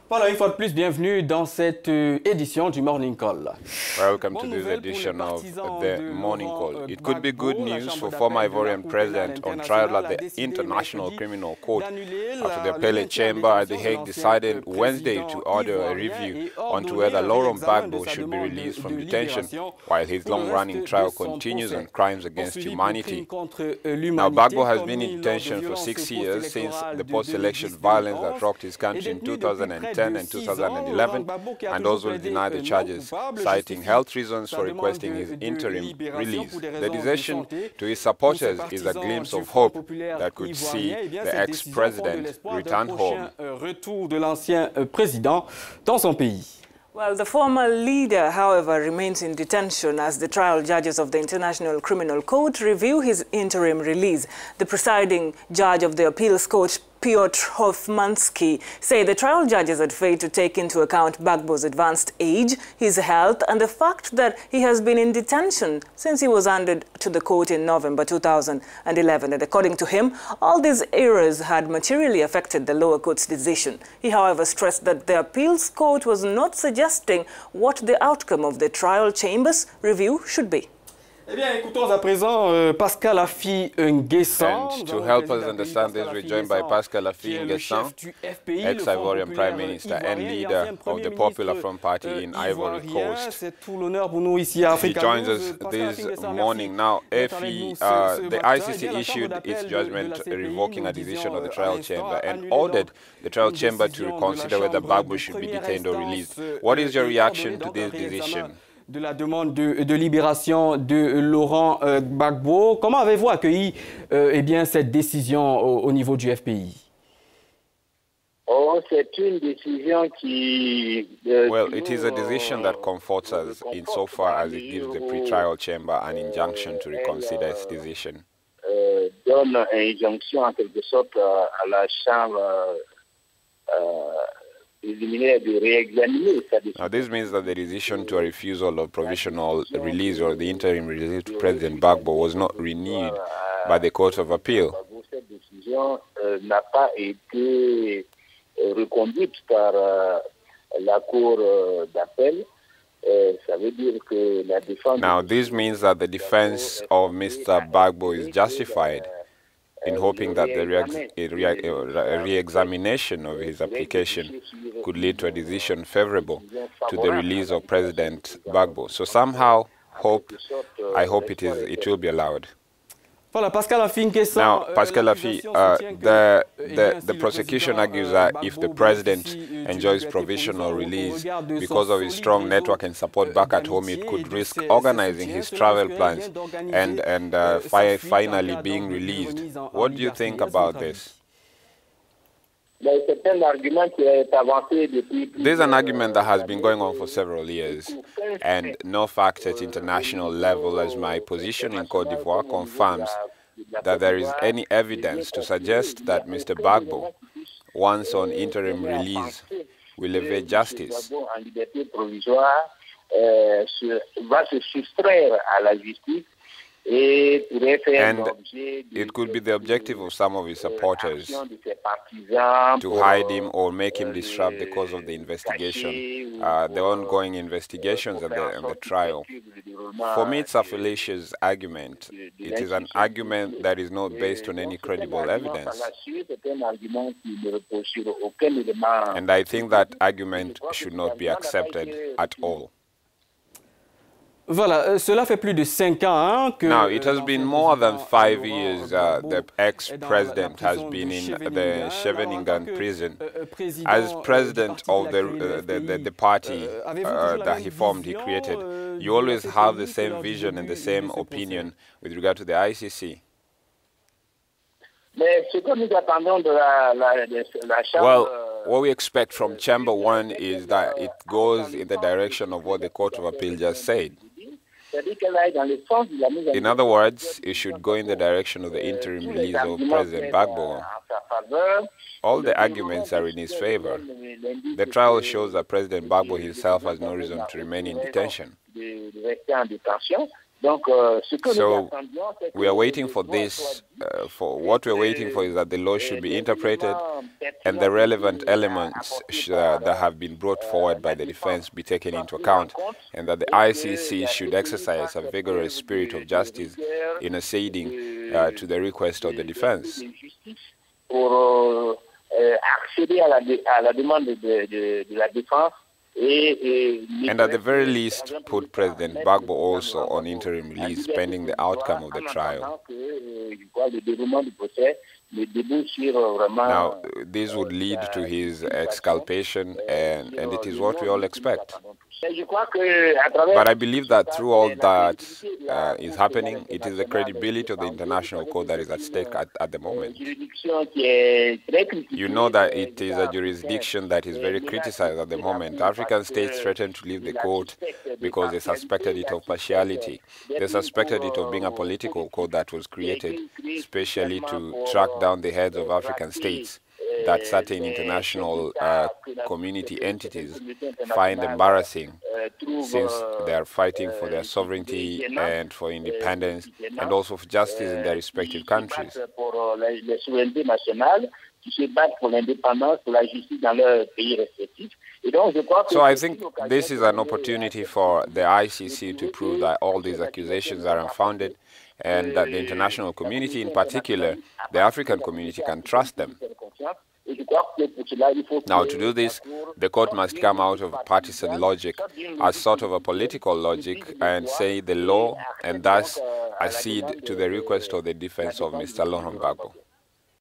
Voilà, une fois de plus, bienvenue dans cette édition du Morning Call. Welcome to this edition of the Morning Call. It could be good news for former Ivorian president on trial at the International Criminal Court after the appellate chamber at The Hague decided Wednesday to order a review onto whether Laurent Gbagbo should be released from detention while his long-running trial continues on crimes against humanity. Now, Gbagbo has been in detention for 6 years since the post-election violence that rocked his country in 2010 and 2011, and also denied the charges, citing health reasons for requesting his interim release. The decision to his supporters is a glimpse of hope that could see the ex-president return home. Retour de l'ancien président dans son pays. Well, the former leader, however, remains in detention as the trial judges of the International Criminal Court review his interim release. The presiding judge of the appeals court, Piotr Hofmanski, say the trial judges had failed to take into account Gbagbo's advanced age, his health, and the fact that he has been in detention since he was handed to the court in November 2011. And according to him, all these errors had materially affected the lower court's decision. He, however, stressed that the appeals court was not suggesting what the outcome of the trial chamber's review should be. Eh bien, écoutons à présent Pascal Affi N'Guessan. And to help us understand this, we're joined by Pascal Affi N'Guessan, ex-Ivorian Prime Minister and leader of the Popular Front Party in Ivory Coast. He joins us this morning. Now, Affi, the ICC issued its judgment revoking a decision of the trial chamber and ordered the trial chamber to reconsider whether Gbagbo should be detained or released. What is your reaction to this decision? De la demande de libération de Laurent Gbagbo. Comment avez-vous accueilli eh bien, cette décision au niveau du FPI? Oh, c'est une décision qui... Well, it is a decision that comforts us insofar as it gives the pre-trial chamber an injunction to reconsider its decision. Donne une injonction en quelque sorte à la chambre Now, this means that the decision to a refusal of provisional release or the interim release to President Gbagbo was not renewed by the Court of Appeal. Cette décision n'a pas été reconduite par la Cour d'appel. Now, this means that the defense of Mr. Gbagbo is justified in hoping that the re-examination of his application could lead to a decision favorable to the release of President Gbagbo. So somehow, I hope it will be allowed. Now, Pascal Affi, the prosecution argues that if the president enjoys provisional release because of his strong network and support back at home, it could risk organizing his travel plans and finally being released. What do you think about this? This is an argument that has been going on for several years, and no fact at international level, as my position in Côte d'Ivoire confirms that there is any evidence to suggest that Mr. Gbagbo, once on interim release, will evade justice. And it could be the objective of some of his supporters to hide him or make him disrupt the course of the investigation, the ongoing investigations and the trial. For me, it's a fallacious argument. It is an argument that is not based on any credible evidence. And I think that argument should not be accepted at all. Voilà, cela fait plus de 5 ans que... Now, it has been more than 5 years the ex-president has been in the Scheveningen prison. As president of the party that he formed, he created, you always have the same vision and the same opinion with regard to the ICC. Well, what we expect from Chamber 1 is that it goes in the direction of what the Court of Appeal just said. In other words, it should go in the direction of the interim release of President Gbagbo. All the arguments are in his favor. The trial shows that President Gbagbo himself has no reason to remain in detention. So we are waiting for this. What we're waiting for is that the law should be interpreted and the relevant elements that have been brought forward by the defense be taken into account, and that the ICC should exercise a vigorous spirit of justice in acceding to the request of the defense. And at the very least, put President Gbagbo also on interim release pending the outcome of the trial. Now, this would lead to his exculpation, and it is what we all expect. But I believe that through all that is happening, it is the credibility of the international court that is at stake at the moment. You know that it is a jurisdiction that is very criticized at the moment. African states threatened to leave the court because they suspected it of partiality. They suspected it of being a political court that was created especially to track down the heads of African states that certain international community entities find embarrassing, since they are fighting for their sovereignty and for independence and also for justice in their respective countries. So I think this is an opportunity for the ICC to prove that all these accusations are unfounded, and that the international community, in particular the African community, can trust them. Now, to do this, the court must come out of partisan logic as sort of a political logic and say the law, and thus accede to the request of the defense of Mr. Laurent Gbagbo.